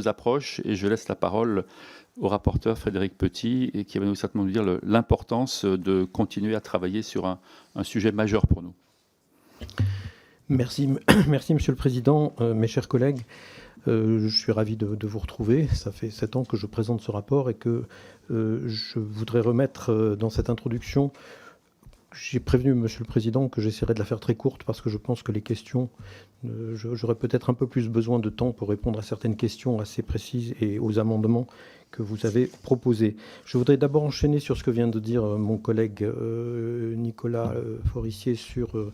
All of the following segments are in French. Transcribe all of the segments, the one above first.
approches et je laisse la parole au rapporteur Frédéric Petit et qui va nous certainement nous dire l'importance de continuer à travailler sur un sujet majeur pour nous. Merci, merci Monsieur le Président, mes chers collègues. Je suis ravi de vous retrouver. Ça fait 7 ans que je présente ce rapport et que je voudrais remettre dans cette introduction. J'ai prévenu Monsieur le Président que j'essaierai de la faire très courte parce que je pense que les questions, j'aurais peut-être un peu plus besoin de temps pour répondre à certaines questions assez précises et aux amendements que vous avez proposés. Je voudrais d'abord enchaîner sur ce que vient de dire mon collègue Nicolas Forissier sur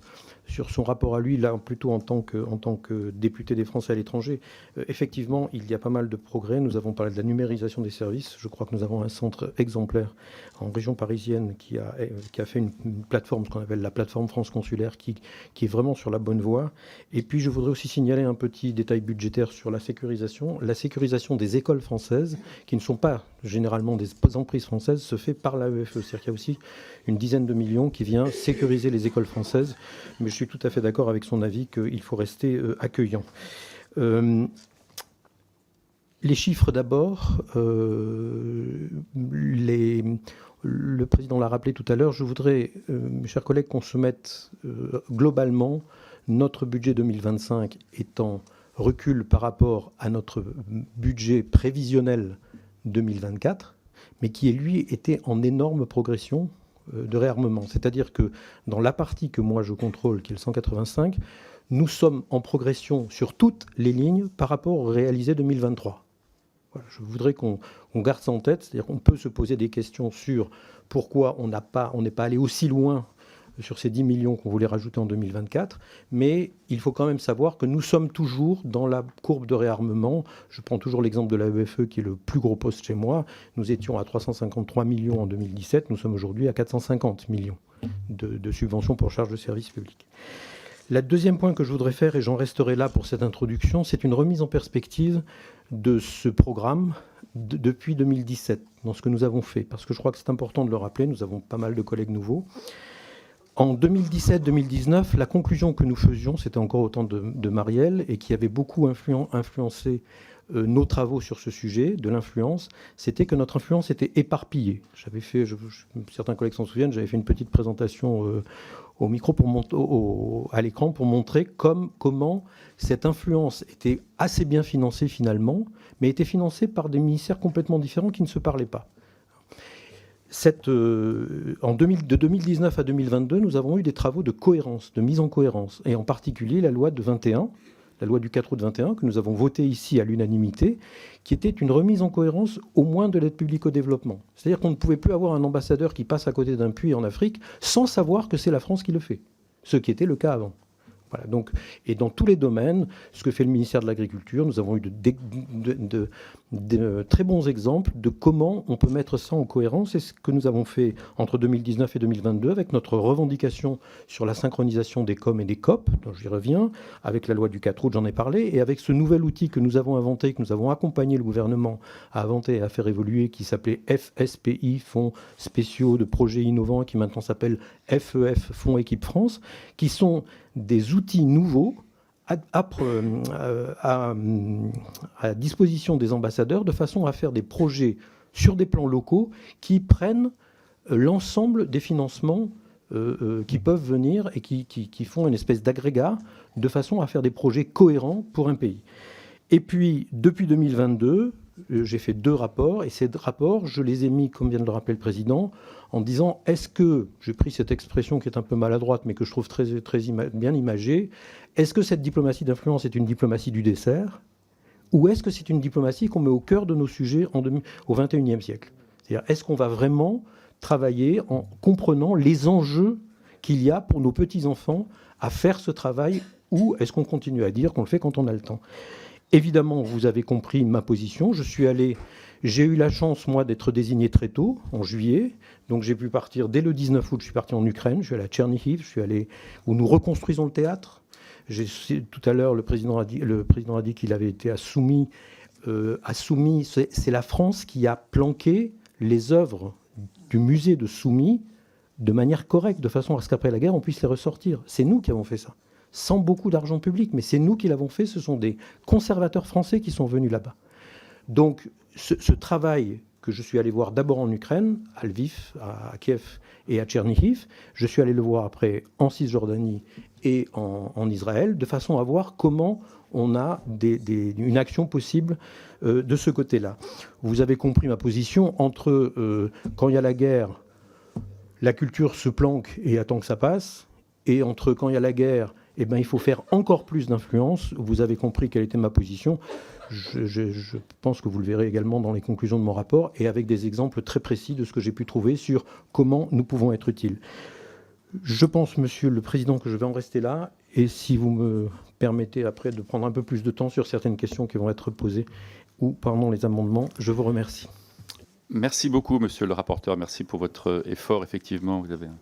son rapport à lui, là plutôt en tant que député des Français à l'étranger. Effectivement, il y a pas mal de progrès. Nous avons parlé de la numérisation des services. Je crois que nous avons un centre exemplaire en région parisienne qui a fait une plateforme, ce qu'on appelle la plateforme France Consulaire, qui est vraiment sur la bonne voie. Et puis, je voudrais aussi signaler un petit détail budgétaire sur la sécurisation. La sécurisation des écoles françaises, qui ne sont pas généralement des emprises françaises, se fait par l'AEFE. C'est-à-dire qu'il y a aussi une dizaine de millions qui vient sécuriser les écoles françaises. Mais je suis tout à fait d'accord avec son avis qu'il faut rester accueillant. Les chiffres d'abord. Le président l'a rappelé tout à l'heure. Je voudrais, mes chers collègues, qu'on se mette globalement, notre budget 2025 étant recul par rapport à notre budget prévisionnel 2024, mais qui, lui, était en énorme progression de réarmement. C'est-à-dire que dans la partie que moi je contrôle, qui est le 185, nous sommes en progression sur toutes les lignes par rapport au réalisé 2023. Voilà, je voudrais qu'on garde ça en tête, c'est-à-dire qu'on peut se poser des questions sur pourquoi on n'est pas allé aussi loin sur ces 10 millions qu'on voulait rajouter en 2024, mais il faut quand même savoir que nous sommes toujours dans la courbe de réarmement. Je prends toujours l'exemple de l'AEFE qui est le plus gros poste chez moi. Nous étions à 353 millions en 2017, nous sommes aujourd'hui à 450 millions de subventions pour charges de services publics. Le deuxième point que je voudrais faire, et j'en resterai là pour cette introduction, c'est une remise en perspective de ce programme depuis 2017, dans ce que nous avons fait, parce que je crois que c'est important de le rappeler, nous avons pas mal de collègues nouveaux. En 2017-2019, la conclusion que nous faisions, c'était encore au temps de Marielle, et qui avait beaucoup influencé nos travaux sur ce sujet, de l'influence, c'était que notre influence était éparpillée. J'avais fait, certains collègues s'en souviennent, j'avais fait une petite présentation au micro, à l'écran, pour montrer comment cette influence était assez bien financée finalement, mais était financée par des ministères complètement différents qui ne se parlaient pas. De 2019 à 2022, nous avons eu des travaux de cohérence, de mise en cohérence, et en particulier la loi de 21, la loi du 4 août 21, que nous avons votée ici à l'unanimité, qui était une remise en cohérence au moins de l'aide publique au développement. C'est-à-dire qu'on ne pouvait plus avoir un ambassadeur qui passe à côté d'un puits en Afrique sans savoir que c'est la France qui le fait, ce qui était le cas avant. Voilà, donc, et dans tous les domaines, ce que fait le ministère de l'Agriculture, nous avons eu de très bons exemples de comment on peut mettre ça en cohérence. C'est ce que nous avons fait entre 2019 et 2022 avec notre revendication sur la synchronisation des COM et des COP, dont j'y reviens, avec la loi du 4 août, j'en ai parlé, et avec ce nouvel outil que nous avons inventé, que nous avons accompagné le gouvernement à inventer et à faire évoluer, qui s'appelait FSPI, Fonds spéciaux de projets innovants, qui maintenant s'appelle FEF, Fonds Équipe France, qui sont des outils nouveaux à disposition des ambassadeurs de façon à faire des projets sur des plans locaux qui prennent l'ensemble des financements qui peuvent venir et qui font une espèce d'agrégat de façon à faire des projets cohérents pour un pays. Et puis, depuis 2022, j'ai fait 2 rapports, et ces rapports, je les ai mis, comme vient de le rappeler le président, en disant, est-ce que, j'ai pris cette expression qui est un peu maladroite, mais que je trouve très bien imagée, est-ce que cette diplomatie d'influence est une diplomatie du dessert, ou est-ce que c'est une diplomatie qu'on met au cœur de nos sujets au XXIe siècle ? C'est-à-dire, est-ce qu'on va vraiment travailler en comprenant les enjeux qu'il y a pour nos petits-enfants à faire ce travail, ou est-ce qu'on continue à dire qu'on le fait quand on a le temps ? Évidemment, vous avez compris ma position. J'ai eu la chance, moi, d'être désigné très tôt, en juillet. Donc j'ai pu partir dès le 19 août. Je suis parti en Ukraine. Je suis allé à Tchernihiv. Je suis allé où nous reconstruisons le théâtre. Tout à l'heure, le président a dit qu'il avait été à Soumy. C'est la France qui a planqué les œuvres du musée de Soumy de manière correcte, de façon à ce qu'après la guerre, on puisse les ressortir. C'est nous qui avons fait ça. Sans beaucoup d'argent public, mais c'est nous qui l'avons fait. Ce sont des conservateurs français qui sont venus là-bas. Donc, ce travail que je suis allé voir d'abord en Ukraine, à Lviv, à Kiev et à Tchernihiv, je suis allé le voir après en Cisjordanie et en Israël, de façon à voir comment on a une action possible de ce côté-là. Vous avez compris ma position entre quand il y a la guerre, la culture se planque et attend que ça passe, et entre quand il y a la guerre, eh ben, il faut faire encore plus d'influence. Vous avez compris quelle était ma position. Je pense que vous le verrez également dans les conclusions de mon rapport, et avec des exemples très précis de ce que j'ai pu trouver sur comment nous pouvons être utiles. Je pense, Monsieur le Président, que je vais en rester là, et si vous me permettez après de prendre un peu plus de temps sur certaines questions qui vont être posées, ou pendant les amendements, je vous remercie. Merci beaucoup, monsieur le rapporteur. Merci pour votre effort. Effectivement, vous avez un